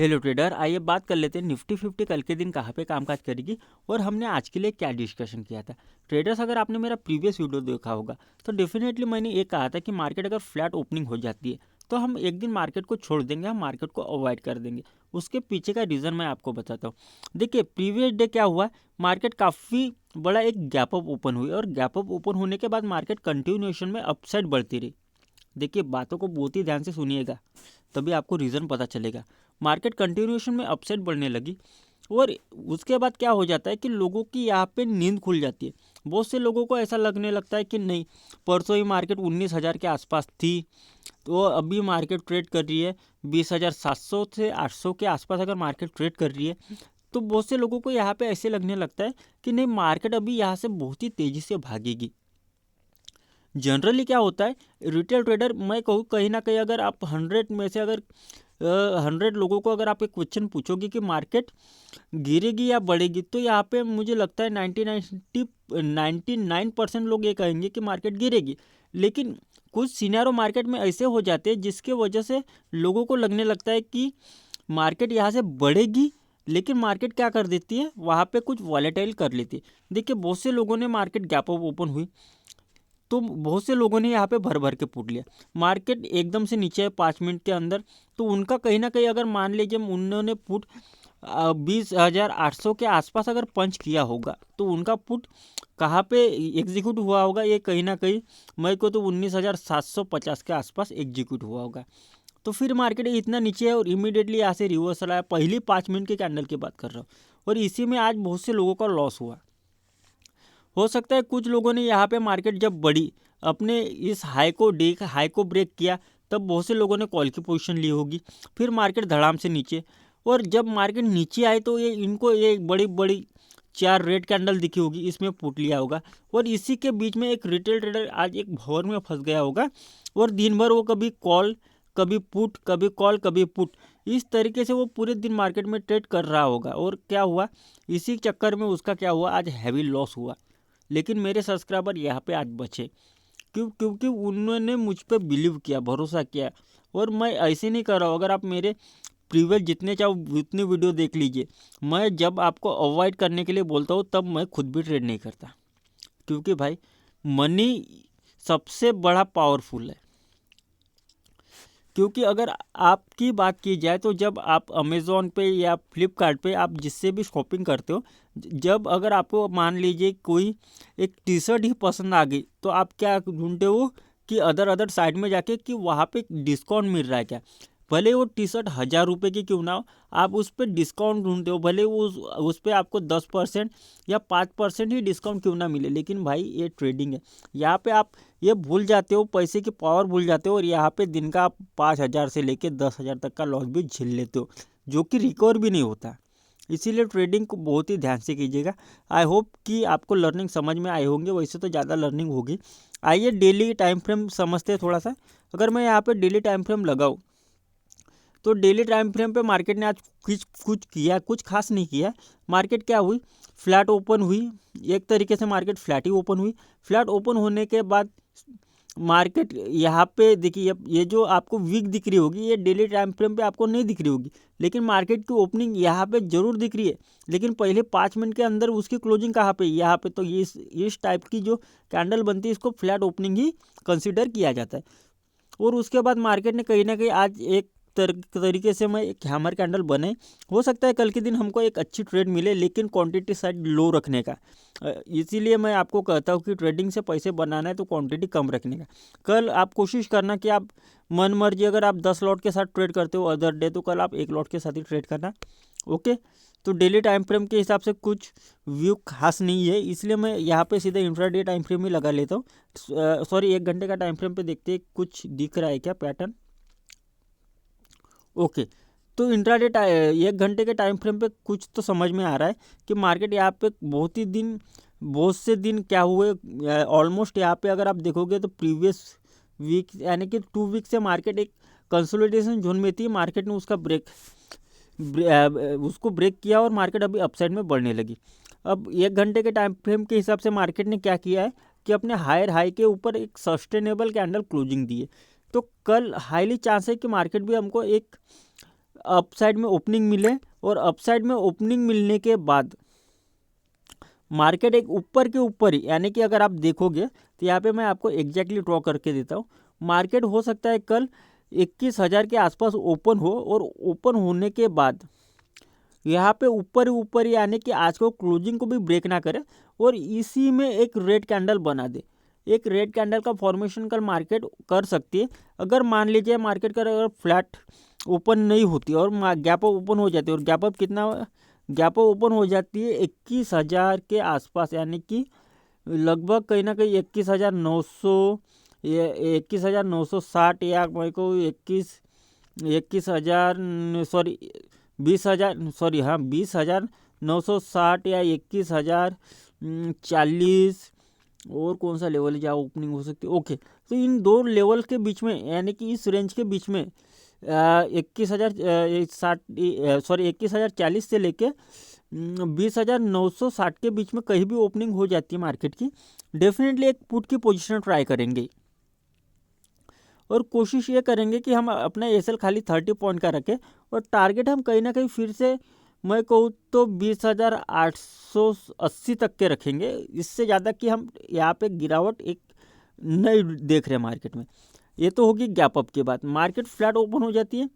Hello trader, आइए बात कर लेते हैं निफ्टी 50 कल के दिन कहाँ पे कामकाज करेगी और हमने आज के लिए क्या डिस्कशन किया था। ट्रेडर्स, अगर आपने मेरा प्रीवियस वीडियो देखा होगा तो डेफिनेटली मैंने ये कहा था कि मार्केट अगर फ्लैट ओपनिंग हो जाती है तो हम एक दिन मार्केट को छोड़ देंगे, हम मार्केट को अवॉइड कर देंगे। उसके पीछे का रीज़न मैं आपको बताता हूँ। देखिए, प्रीवियस डे क्या हुआ, मार्केट काफ़ी बड़ा एक गैप अप ओपन हुई और गैप अप ओपन होने के बाद मार्केट कंटिन्यूएशन में अपसाइड बढ़ती रही। देखिए, बातों को बहुत ही ध्यान से सुनिएगा, तभी आपको रीज़न पता चलेगा। मार्केट कंटिन्यूएशन में अपसाइड बढ़ने लगी और उसके बाद क्या हो जाता है कि लोगों की यहाँ पे नींद खुल जाती है। बहुत से लोगों को ऐसा लगने लगता है कि नहीं, परसों ही मार्केट 19,000 के आसपास थी, तो अभी मार्केट ट्रेड कर रही है 20,700 से 800 के आसपास। अगर मार्केट ट्रेड कर रही है तो बहुत से लोगों को यहाँ पे ऐसे लगने लगता है कि नहीं, मार्केट अभी यहाँ से बहुत ही तेज़ी से भागेगी। जनरली क्या होता है, रिटेल ट्रेडर, मैं कहूँ कहीं ना कहीं अगर आप 100 में से अगर 100 लोगों को अगर आप एक क्वेश्चन पूछोगे कि मार्केट गिरेगी या बढ़ेगी, तो यहाँ पे मुझे लगता है 99% लोग ये कहेंगे कि मार्केट गिरेगी। लेकिन कुछ सिनेरियो मार्केट में ऐसे हो जाते हैं जिसके वजह से लोगों को लगने लगता है कि मार्केट यहाँ से बढ़ेगी, लेकिन मार्केट क्या कर देती है, वहाँ पे कुछ वॉलेटाइल कर लेती है। देखिए, बहुत से लोगों ने मार्केट गैप अप ओपन हुई तो बहुत से लोगों ने यहाँ पे भर भर के पुट लिया। मार्केट एकदम से नीचे है 5 मिनट के अंदर, तो उनका कहीं ना कहीं अगर मान लीजिए उन्होंने पुट 20,800 के आसपास अगर पंच किया होगा तो उनका पुट कहाँ पे एग्जीक्यूट हुआ होगा, ये कहीं ना कहीं मैं को तो 19,750 के आसपास एग्जीक्यूट हुआ होगा। तो फिर मार्केट इतना नीचे है और इमीडिएटली यहाँ से रिवर्सल आया। पहली 5 मिनट के कैंडल की बात कर रहा हूँ और इसी में आज बहुत से लोगों का लॉस हुआ। हो सकता है कुछ लोगों ने यहाँ पे मार्केट जब बढ़ी, अपने इस हाई को ब्रेक किया, तब बहुत से लोगों ने कॉल की पोजीशन ली होगी। फिर मार्केट धड़ाम से नीचे, और जब मार्केट नीचे आए तो ये बड़ी बड़ी 4 रेड कैंडल दिखी होगी, इसमें पुट लिया होगा। और इसी के बीच में एक रिटेल ट्रेडर आज एक भंवर में फंस गया होगा और दिन भर वो कभी कॉल कभी पुट, कभी कॉल कभी पुट, इस तरीके से वो पूरे दिन मार्केट में ट्रेड कर रहा होगा। और क्या हुआ, इसी चक्कर में उसका क्या हुआ, आज हैवी लॉस हुआ। लेकिन मेरे सब्सक्राइबर यहाँ पे आज बचे, क्योंकि उन्होंने मुझ पर बिलीव किया, भरोसा किया। और मैं ऐसे नहीं कर रहा हूँ, अगर आप मेरे प्रीवियस जितने चाहो उतनी वीडियो देख लीजिए, मैं जब आपको अवॉइड करने के लिए बोलता हूँ तब मैं खुद भी ट्रेड नहीं करता। क्योंकि भाई, मनी सबसे बड़ा पावरफुल है। क्योंकि अगर आपकी बात की जाए तो जब आप अमेज़ॉन पे या फ्लिपकार्ट पे आप जिससे भी शॉपिंग करते हो, जब अगर आपको मान लीजिए कोई एक टी शर्ट ही पसंद आ गई, तो आप क्या ढूंढते हो कि अदर साइड में जाके कि वहाँ पे डिस्काउंट मिल रहा है क्या। भले वो टी शर्ट 1,000 रुपये की क्यों ना हो, आप उस पर डिस्काउंट ढूंढते हो, भले वो उस पर आपको 10% या 5% ही डिस्काउंट क्यों ना मिले। लेकिन भाई, ये ट्रेडिंग है। यहाँ पे आप ये भूल जाते हो, पैसे की पावर भूल जाते हो, और यहाँ पे दिन का आप 5,000 से लेके 10,000 तक का लॉस भी झेल लेते हो, जो कि रिकवर भी नहीं होता। इसीलिए ट्रेडिंग को बहुत ही ध्यान से कीजिएगा। आई होप कि आपको लर्निंग समझ में आए होंगे, वैसे तो ज़्यादा लर्निंग होगी। आइए डेली टाइम फ्रेम समझते हैं थोड़ा सा। अगर मैं यहाँ पे डेली टाइम फ्रेम लगाऊँ तो डेली टाइम फ्रेम पे मार्केट ने आज कुछ किया, कुछ खास नहीं किया। मार्केट क्या हुई, फ्लैट ओपन हुई। एक तरीके से मार्केट फ्लैट ही ओपन हुई। फ्लैट ओपन होने के बाद मार्केट यहाँ पे देखिए, ये जो आपको वीक दिख रही होगी, ये डेली टाइम फ्रेम पे आपको नहीं दिख रही होगी, लेकिन मार्केट की ओपनिंग यहाँ पे जरूर दिख रही है। लेकिन पहले 5 मिनट के अंदर उसकी क्लोजिंग कहाँ पे, यहाँ पे। तो ये इस टाइप की जो कैंडल बनती है, इसको फ्लैट ओपनिंग ही कंसिडर किया जाता है। और उसके बाद मार्केट ने कहीं ना कहीं आज एक तरीके से मैं एक हैमर कैंडल बने। हो सकता है कल के दिन हमको एक अच्छी ट्रेड मिले, लेकिन क्वांटिटी साइड लो रखने का। इसीलिए मैं आपको कहता हूँ कि ट्रेडिंग से पैसे बनाना है तो क्वांटिटी कम रखने का। कल आप कोशिश करना कि आप मन मर्जी, अगर आप 10 लॉट के साथ ट्रेड करते हो अदर डे, तो कल आप 1 लॉट के साथ ही ट्रेड करना। ओके, तो डेली टाइम फ्रेम के हिसाब से कुछ व्यू खास नहीं है, इसलिए मैं यहाँ पे सीधा इंट्राडे टाइम फ्रेम ही लगा लेता हूँ। सॉरी, 1 घंटे का टाइम फ्रेम पे देखते हैं कुछ दिख रहा है क्या पैटर्न। ओके, तो इंट्राडे 1 घंटे के टाइम फ्रेम पे कुछ तो समझ में आ रहा है कि मार्केट यहाँ पे बहुत से दिन क्या हुए, ऑलमोस्ट यहाँ पे अगर आप देखोगे तो प्रीवियस वीक यानी कि 2 वीक से मार्केट एक कंसोलिडेशन जोन में थी। मार्केट ने उसको ब्रेक किया और मार्केट अभी अपसाइड में बढ़ने लगी। अब 1 घंटे के टाइम फ्रेम के हिसाब से मार्केट ने क्या किया है कि अपने हायर हाई के ऊपर एक सस्टेनेबल कैंडल क्लोजिंग दी है। तो कल हाईली चांस है कि मार्केट भी हमको एक अपसाइड में ओपनिंग मिले और अपसाइड में ओपनिंग मिलने के बाद मार्केट एक ऊपर के ऊपर ही, यानी कि अगर आप देखोगे तो यहाँ पे मैं आपको एग्जैक्टली ड्रॉ करके देता हूँ। मार्केट हो सकता है कल 21,000 के आसपास ओपन हो और ओपन होने के बाद यहाँ पे ऊपर ही यानी कि आज को क्लोजिंग को भी ब्रेक ना करे और इसी में एक रेड कैंडल बना दे। एक रेड कैंडल का फॉर्मेशन कल मार्केट कर सकती है। अगर मान लीजिए मार्केट का अगर फ्लैट ओपन नहीं होती और गैप अप ओपन हो जाती है, और गैप अप कितना, गैप अप ओपन हो जाती है 21,000 के आसपास, यानी कि लगभग कहीं ना कहीं 21,900 21,960 या मेरे को 21,000 सॉरी 20,000 सॉरी हाँ 20,960 या 21,040 और कौन सा लेवल है जहाँ ओपनिंग हो सकती है। ओके, तो इन दो लेवल के बीच में यानी कि इस रेंज के बीच में 21,040 से लेके 20,960 के बीच में कहीं भी ओपनिंग हो जाती है मार्केट की, डेफिनेटली एक पुट की पोजीशन ट्राई करेंगे और कोशिश ये करेंगे कि हम अपना एसएल खाली 30 पॉइंट का रखें और टारगेट हम कहीं ना कहीं फिर से मैं कहूँ तो 20,880 तक के रखेंगे। इससे ज़्यादा कि हम यहाँ पे गिरावट एक नहीं देख रहे मार्केट में। ये तो होगी गैप अप के बाद। मार्केट फ्लैट ओपन हो जाती है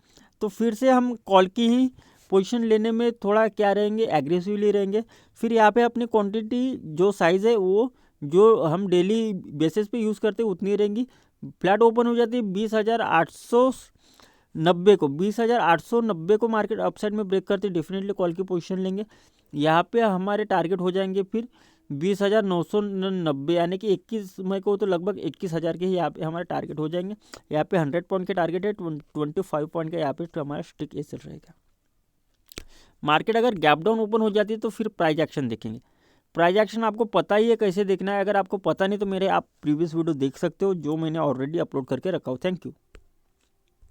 तो फिर से हम कॉल की ही पोजीशन लेने में थोड़ा क्या रहेंगे, एग्रेसिवली रहेंगे। फिर यहाँ पे अपनी क्वांटिटी जो साइज़ है वो जो हम डेली बेसिस पे यूज़ करते हैं उतनी रहेंगी। फ्लैट ओपन हो जाती है 20,890 को मार्केट अपसाइड में ब्रेक करते डेफिनेटली कॉल की पोजीशन लेंगे। यहाँ पे हमारे टारगेट हो जाएंगे फिर 20,990, यानी कि 21 मई को तो लगभग 21,000 के ही यहाँ पे हमारे टारगेट हो जाएंगे। यहाँ पे 100 पॉइंट के टारगेट है, 25 पॉइंट का यहाँ पे हमारा स्टिक एसएल रहेगा। मार्केट अगर गैप डाउन ओपन हो जाती है तो फिर प्राइस एक्शन देखेंगे। प्राइस एक्शन आपको पता ही है कैसे देखना है। अगर आपको पता नहीं तो मेरे आप प्रीवियस वीडियो देख सकते हो जो मैंने ऑलरेडी अपलोड करके रखा हो। Thank you.